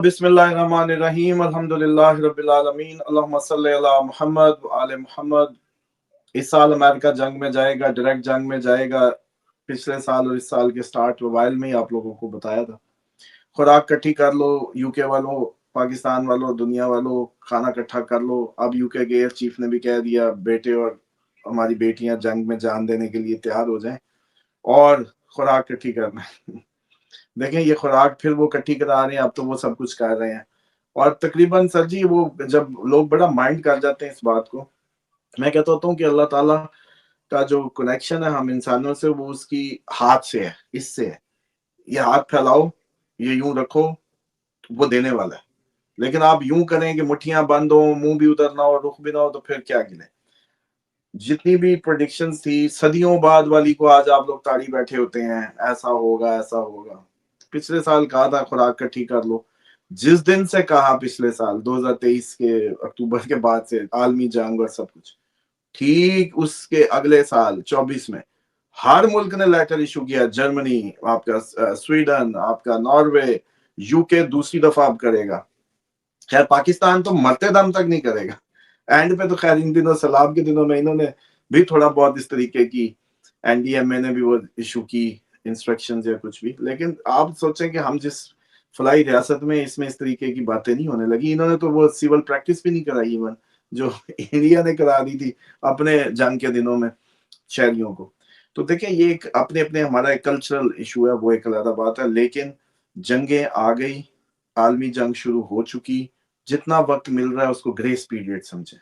बिस्मिल्लाहिर्रहमानिर्रहीम अल्हम्दुलिल्लाहि रब्बिल आलमीन अल्लाहुम्मा सल्ली अला मुहम्मद व आले मुहम्मद। इस साल अमेरिका जंग में जाएगा, डायरेक्ट जंग में जाएगा। पिछले साल और इस साल के स्टार्ट मोबाइल में ही आप लोगों को बताया था। खुराक इकट्ठी कर लो, यूके वालों, पाकिस्तान वालों, दुनिया वालों, खाना इकट्ठा कर लो। अब यूके के एयर चीफ ने भी कह दिया, बेटे और हमारी बेटियां जंग में जान देने के लिए तैयार हो जाएं और खुराक इकट्ठी करना है। देखें, ये खुराक फिर वो इकट्ठी करा रहे हैं, अब तो वो सब कुछ कर रहे हैं। और तकरीबन सर जी, वो जब लोग बड़ा माइंड कर जाते हैं इस बात को, मैं कहता होता हूँ कि अल्लाह ताला का जो कनेक्शन है हम इंसानों से, वो उसकी हाथ से है, इससे है। ये हाथ फैलाओ, ये यूं रखो, वो देने वाला है। लेकिन आप यूं करें कि मुट्ठियां बंद हो, मुंह भी उधर ना हो, रुख भी ना हो, तो फिर क्या गिले। जितनी भी प्रोडिक्शंस थी सदियों बाद वाली को आज आप लोग ताड़ी बैठे होते हैं, ऐसा होगा ऐसा होगा। पिछले साल कहा था खुराक इकट्ठी कर लो, जिस दिन से कहा पिछले साल 2023 के अक्टूबर के बाद से आलमी जंग और सब कुछ, ठीक उसके अगले साल 24 में हर मुल्क ने लेटर इशू किया। जर्मनी आपका, स्वीडन आपका, नॉर्वे, यूके दूसरी दफा अब करेगा। खैर पाकिस्तान तो मरते दम तक नहीं करेगा। एंड पे तो खैर इन दिनों सलाम के दिनों में इन्होंने भी थोड़ा बहुत इस तरीके की, एनडीएमए ने भी वो इशू की इंस्ट्रक्शंस या कुछ भी। लेकिन आप सोचें कि हम जिस फलाई रियासत में, इसमें इस तरीके की बातें नहीं होने लगी। इन्होंने तो वो सिविल प्रैक्टिस भी नहीं कराई इवन, जो इंडिया ने करा दी थी अपने जंग के दिनों में शहरियों को। तो देखें, ये एक अपने अपने हमारा एक कल्चरल इशू है, वो एक अलग बात है। लेकिन जंगें आ गई, आलमी जंग शुरू हो चुकी, जितना वक्त मिल रहा है उसको ग्रेस पीरियड समझे।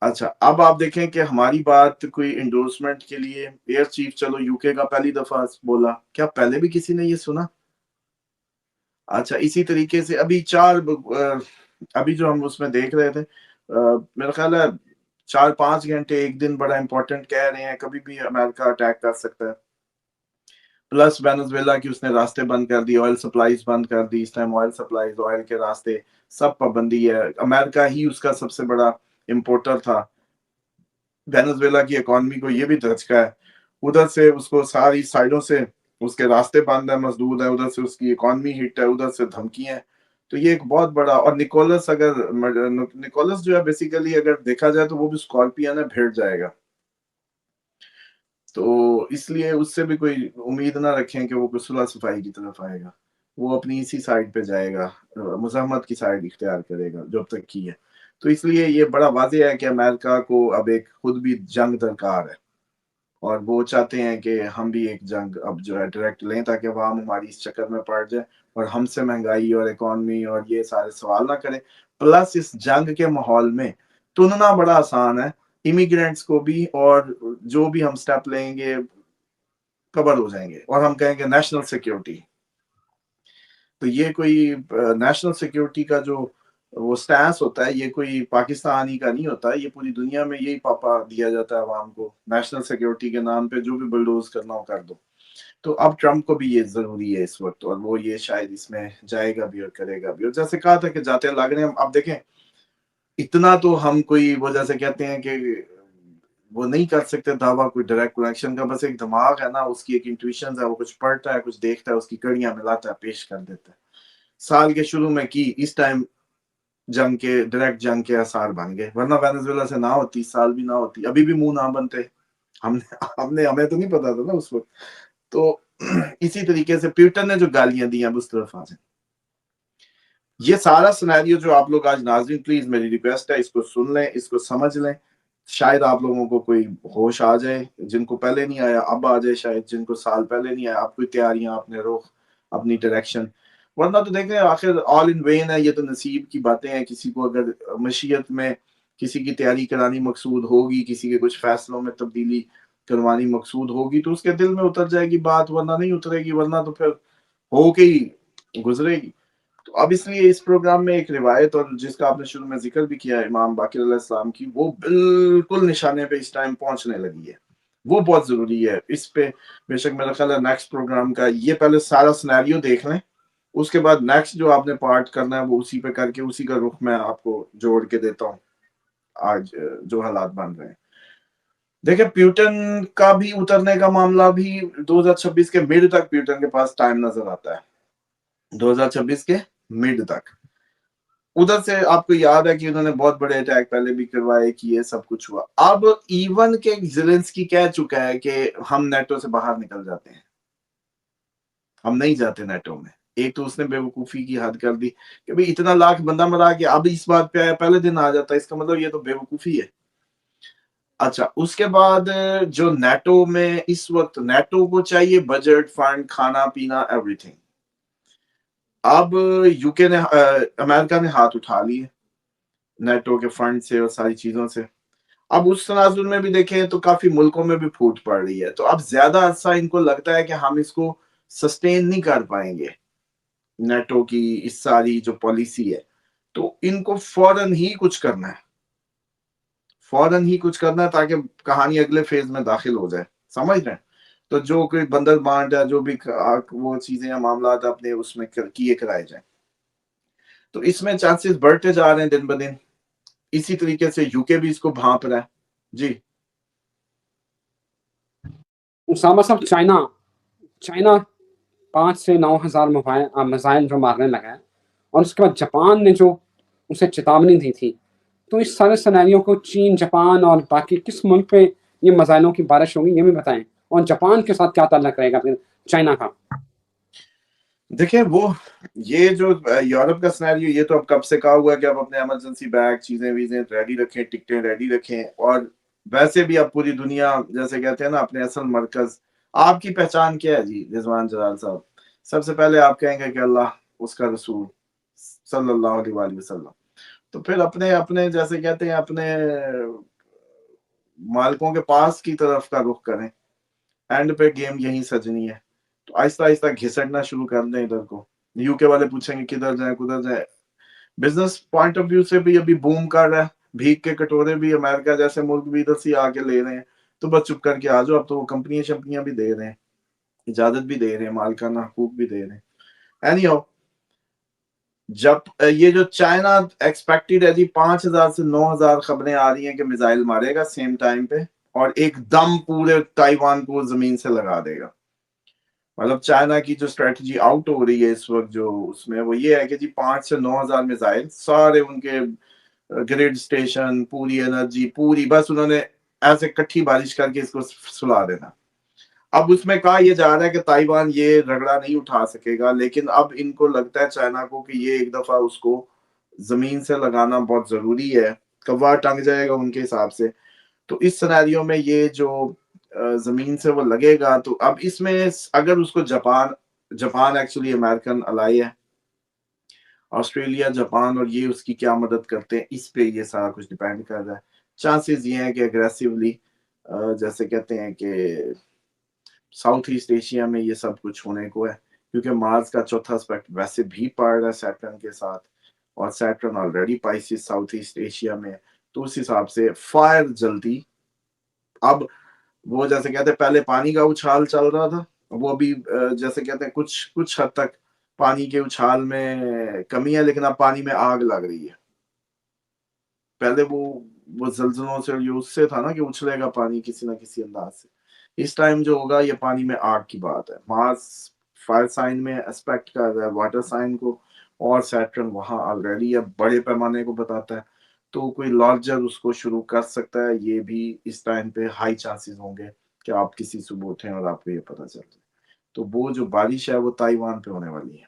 अच्छा, अब आप देखें कि हमारी बात कोई इंडोर्समेंट के लिए, एयर चीफ चलो यूके का पहली दफा बोला, क्या पहले भी किसी ने ये सुना? अच्छा, इसी तरीके से अभी अभी जो हम उसमें देख रहे थे, मेरा ख्याल है 4-5 घंटे एक दिन बड़ा इंपॉर्टेंट कह रहे हैं, कभी भी अमेरिका अटैक कर सकता है। प्लस वेनेजुएला की उसने रास्ते बंद कर दिए, ऑयल सप्लाईज बंद कर दी। इस टाइम ऑयल सप्लाईज, ऑयल के रास्ते सब पाबंदी है। अमेरिका ही उसका सबसे बड़ा इंपोर्टर था। वेनेजुएला की इकोनॉमी को ये भी धचका है, उधर से उसको सारी साइडों से उसके रास्ते बंद है, मजदूर है, उधर से उसकी इकोनॉमी हिट है, उधर से धमकियां हैं। तो ये एक बहुत बड़ा, और निकोलस, अगर निकोलस जो है बेसिकली अगर देखा जाए तो वो भी स्कॉर्पियन है, भिड़ जाएगा। तो इसलिए उससे भी कोई उम्मीद ना रखें कि वो कोई सुलह सफाई की तरफ आएगा। वो अपनी इसी साइड पे जाएगा, मुज़ाहमत की साइड इख्तियार करेगा जब तक की है। तो इसलिए ये बड़ा वाज़ेह है कि अमेरिका को अब एक खुद भी जंग दरकार है, और वो चाहते हैं कि हम भी एक जंग अब जो है डायरेक्ट लें, ताकि अवाम हमारी इस चक्कर में पड़ जाए और हमसे महंगाई और इकोनॉमी और ये सारे सवाल ना करें। प्लस इस जंग के माहौल में चुनना बड़ा आसान है, इमिग्रेंट्स को भी, और जो भी हम स्टेप लेंगे कवर हो जाएंगे, और हम कहेंगे नेशनल सिक्योरिटी। तो ये कोई नेशनल सिक्योरिटी का जो वो स्टैंस होता है, ये कोई पाकिस्तान ही का नहीं होता है, ये पूरी दुनिया में यही पापा दिया जाता है अवाम को। नेशनल सिक्योरिटी के नाम पे जो भी बुलडोज करना हो कर दो। तो अब ट्रम्प को भी ये जरूरी है इस वक्त, और वो ये शायद इसमें जाएगा भी और करेगा भी। और जैसे कहा था कि जाते लग रहे हैं, अब देखें, इतना तो हम कोई वो जैसे कहते हैं कि वो नहीं कर सकते दावा कोई डायरेक्ट कनेक्शन का। बस एक दिमाग है ना, उसकी एक इंट्यूशन है, वो कुछ पढ़ता है, कुछ देखता है, उसकी कड़ियां मिलाता है, पेश कर देता है। साल के शुरू में की, इस टाइम जंग के, डायरेक्ट जंग के आसार बन गए, वरना वेनेजुएला से ना होती, साल भी ना होती, अभी भी मुंह ना बनते। हमने हमने हमें तो नहीं पता था ना उस वक्त। तो इसी तरीके से प्यूटन ने जो गालियां दी, अब उस तरफ आ जाए। ये सारा सिनेरियो जो आप लोग आज, नाज़रीन प्लीज मेरी रिक्वेस्ट है, इसको सुन लें, इसको समझ लें। शायद आप लोगों को कोई होश आ जाए, जिनको पहले नहीं आया अब आ जाए, शायद जिनको साल पहले नहीं आया अब कोई तैयारियां, अपने रुख, अपनी डायरेक्शन। वरना तो देखें, आखिर ऑल इन वेन है, ये तो नसीब की बातें हैं। किसी को अगर मशीयत में किसी की तैयारी करानी मकसूद होगी, किसी के कुछ फैसलों में तब्दीली करवानी मकसूद होगी, तो उसके दिल में उतर जाएगी बात, वरना नहीं उतरेगी, वरना तो फिर हो के ही गुजरेगी। तो अब इसलिए इस प्रोग्राम में एक रिवायत, और जिसका आपने शुरू में जिक्र भी किया है, इमाम बाकिर अलैहिस्सलाम की, वो बिल्कुल निशाने पे इस टाइम पहुंचने लगी है। वो बहुत जरूरी है। इस पे बेशक मेरा ख्याल है नेक्स्ट प्रोग्राम का, ये पहले सारा सिनेरियो देख लें, उसके बाद नेक्स्ट जो आपने पार्ट करना है वो उसी पे करके उसी का रुख मैं आपको जोड़ के देता हूँ। आज जो हालात बन रहे हैं, देखिए, प्यूटन का भी उतरने का मामला भी 2026 के मिड तक प्यूटन के पास टाइम नजर आता है। 2026 के मिड तक। उधर से आपको याद है कि उन्होंने बहुत बड़े अटैक पहले भी करवाए, कि ये सब कुछ हुआ। अब इवन के ज़ेलेंस्की कह चुका है कि हम नेटो से बाहर निकल जाते हैं, हम नहीं जाते नेटो में। एक तो उसने बेवकूफी की हद कर दी कि भाई इतना लाख बंदा मरा के अब इस बात पे आया, पहले दिन आ जाता, इसका मतलब ये तो बेवकूफी है। अच्छा, उसके बाद जो नेटो में इस वक्त नेटो को चाहिए बजट, फंड, खाना पीना, एवरीथिंग। अब यूके ने अमेरिका ने हाथ उठा लिए नेटो के फंड से और सारी चीजों से। अब उस तनाजुर में भी देखें तो काफी मुल्कों में भी फूट पड़ रही है, तो अब ज्यादा अरसा इनको लगता है कि हम इसको सस्टेन नहीं कर पाएंगे, नेटो की इस सारी जो पॉलिसी है। तो इनको फौरन ही कुछ करना है, फौरन ही कुछ करना है, ताकि कहानी अगले फेज में दाखिल हो जाए, समझ रहे हैं। तो जो कोई बंदर बांट है, जो भी वो चीजें या मामला अपने उसमें किए कराए जाए, तो इसमें चांसेस बढ़ते जा रहे हैं दिन ब दिन। इसी तरीके से यूके भी इसको भांप रहा है। जी। उसामा साहब, चाइना चाइना 5 से 9 हज़ार मिसाइल जो मारने लगा है, और उसके बाद जापान ने जो उसे चेतावनी दी थी, तो इस सारे सिनेरियो को चीन, जापान और बाकी किस मुल्क पे ये मिसाइलों की बारिश होगी, ये भी बताएं। और जापान के साथ क्या ताल्लुक रहेगा फिर चाइना का? देखिए, वो ये जो यूरोप का सिनेरियो, ये तो अब कब से कहा हुआ है कि आप अपने इमरजेंसी बैग, चीजें वीजें रेडी रखें, टिकटें रेडी रखें। और वैसे भी अब पूरी दुनिया, जैसे कहते हैं ना, अपने असल मरकज। आपकी पहचान क्या है जी रिजवान जलाल साहब? सबसे पहले आप कहेंगे कि अल्लाह, उसका रसूल सल्लल्लाहु अलैहि वसल्लम। तो फिर अपने अपने जैसे कहते हैं अपने मालिकों के पास की तरफ का रुख करें। एंड पे गेम यही सजनी है। तो आहिस्ता आहिस्ता घिसटना शुरू कर दें इधर को। यूके वाले पूछेंगे किधर जाए कुधर जाए। बिजनेस पॉइंट ऑफ व्यू से भी अभी बूम कर रहा है, भीख के कटोरे भी अमेरिका जैसे मुल्क भी इधर से आके ले रहे हैं। तो बस चुप करके आ जाओ, अब तो वो कंपनियां शंपनियां भी दे रहे हैं, इजाजत भी दे रहे हैं, मालिकाना हकूक भी दे रहे हैं। एनी जब ये जो चाइना एक्सपेक्टेड है जी, 5,000 से 9,000 खबरें आ रही हैं कि मिसाइल मारेगा सेम टाइम पे, और एकदम पूरे ताइवान को जमीन से लगा देगा। मतलब चाइना की जो स्ट्रेटजी आउट हो रही है इस वक्त, जो उसमें वो ये है कि जी 5 से 9 हजार मिसाइल, सारे उनके ग्रिड स्टेशन, पूरी एनर्जी पूरी, बस उन्होंने ऐसे इकट्ठी बारिश करके इसको सुला देना। अब उसमें कहा यह जा रहा है कि ताइवान ये रगड़ा नहीं उठा सकेगा, लेकिन अब इनको लगता है चाइना को कि ये एक दफा उसको जमीन से लगाना बहुत जरूरी है, कव्वा टंग जाएगा उनके हिसाब से। तो इस सिनेरियो में ये जो जमीन से वो लगेगा, तो अब इसमें अगर उसको Japan Japan actually American ally है, ऑस्ट्रेलिया, जापान, और ये उसकी क्या मदद करते हैं, इस पे ये सारा कुछ डिपेंड कर रहा है। चांसेस ये हैं कि अग्रेसिवली, जैसे कहते हैं कि साउथ ईस्ट एशिया में ये सब कुछ होने को है, क्योंकि मार्स का चौथा एस्पेक्ट वैसे भी पड़ रहा है सैटर्न के साथ, और Saturn already Pisces south east Asia में। तो उस हिसाब से फायर जल्दी। अब वो जैसे कहते हैं पहले पानी का उछाल चल रहा था, वो अभी जैसे कहते हैं कुछ कुछ हद तक पानी के उछाल में कमी है, लेकिन अब पानी में आग लग रही है। पहले वो जल्जलों से ये उससे था ना कि उछलेगा पानी किसी ना किसी अंदाज से। इस टाइम जो होगा ये पानी में आग की बात है। मार्स फायर साइन में एस्पेक्ट कर रहा है वाटर साइन को, और सैटर्न वहां ऑलरेडी अब बड़े पैमाने को बताता है। तो कोई लॉर्जर उसको शुरू कर सकता है, ये भी इस टाइम पे हाई चांसेस होंगे कि आप किसी सुबह उठें और आपको ये पता चल जाए। तो वो जो बारिश है वो ताइवान पे होने वाली है।